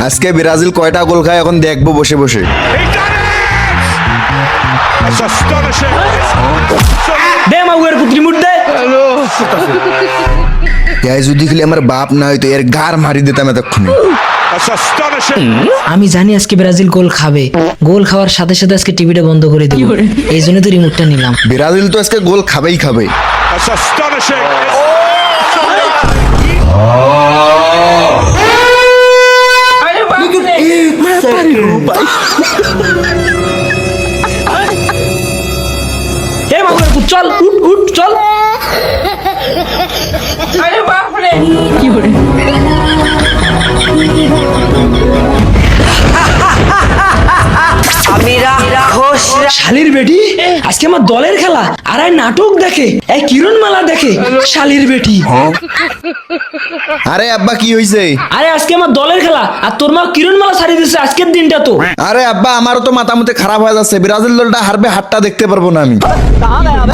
আজকে ব্রাজিল কয়টা গোল খায় এখন দেখবো বসে বসে। দে মাউয়ের পুত্রি মুট দে। এই যদি খেলে আমার বাপ না হইতো এর গার মারি দিতাম এতক্ষণ। আমি জানি আজকে ব্রাজিল গোল খাবে, গোল খাওয়ার সাথে সাথে আজকে টিভিটা বন্ধ করে দিব, এই জন্য তো রিমোটটা নিলাম। ব্রাজিল তো আজকে গোল খাবেই খাবে। এ মাউয়ের পুত চল, উঠ উঠ চল। শালির বেটি আজকে আমার দলের খেলা আর এই নাটক দেখে, এই কিরণ মালা দেখে শালির বেটি। আরে আব্বা কি হইছে? আরে আজকে আমার দলের খেলা আর তোর মা কিরণ মালা ছাড়িয়ে দিচ্ছে আজকের দিনটা তো। আরে আব্বা আমারও তো মাথা মুতে খারাপ হয়ে যাচ্ছে, ব্রাজিল দলটা হারবে, হাতটা দেখতে পারবো না আমি।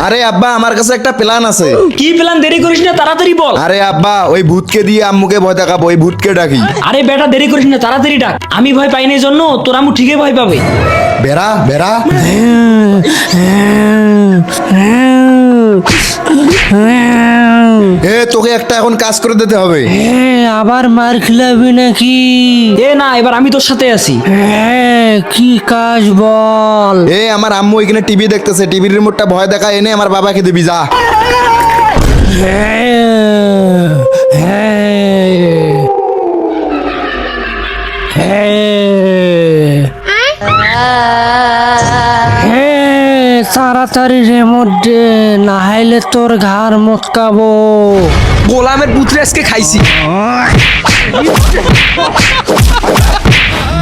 আরে আব্বা আমার কাছে একটা প্ল্যান আছে। কি প্ল্যান? দেরি করিস না, তাড়াতাড়ি বল। আরে আব্বা ওই ভূতকে দিয়ে আম্মুকে ভয় দেখাবো, ওই ভূতকে ডাকি। আরে বেটা দেরি করিস না, তাড়াতাড়ি ডাক। আমি ভয় পাই না জন্য তোর আম্মু ঠিকই ভয় পাবে। বেড়া বেড়া এ তোকে একটা এখন কাজ করে দিতে হবে। আবার মার খেলাবি নাকি? এ না, এবার আমি তোর সাথে আছি। কি কাজ বল? এ আমার আম্মু এখানে টিভি দেখতেছে, টিভির রিমোটটা ভয় দেখা এনে আমার বাবাকে দিবি যা। তাড়াতাড়ি রেমোট দে, না হলে তোর ঘাড় মটকাবো। গোলামের পুত্রে আজকে খাইছি।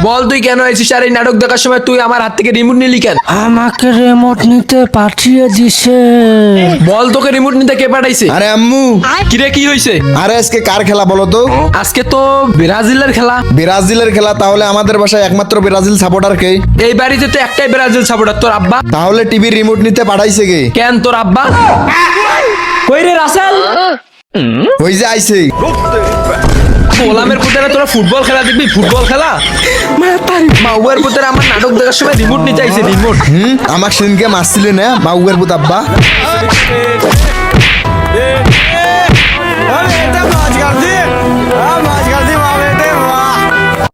বল তুই কেন আইছিস? আর এই নাটক দেখার সময় তুই আমার হাত থেকে রিমোট নিলি কেন? আমাকে রিমোট নিতে পাঠিয়ে দিছে। বল তোকে রিমোট নিতে কে পাঠাইছে? আরে আম্মু কিরে কি হইছে? আরে আজকে কার খেলা বলো তো? আজকে তো ব্রাজিলের খেলা। ব্রাজিলের খেলা? তাহলে আমাদের বাসায় একমাত্র ব্রাজিল সাপোর্টার কে? এই বাড়িতে তো একটাই ব্রাজিল সাপোর্টার, তোর আব্বা। তাহলে টিভির রিমোট নিতে পাঠাইছে কে? কেন তোর আব্বা? কই রে রাসেল? ওই যে আইছে। গোলামের পুত্রে তোরা ফুটবল খেলা দেখবি? ফুটবল খেলা? মাউয়ের পুত্রে আমার নাটক দেখার সময় রিমোট নিতে আইছে, রিমোট। আমার সেদিনকে মারছিলে না মাউয়ের পুত আব্বা?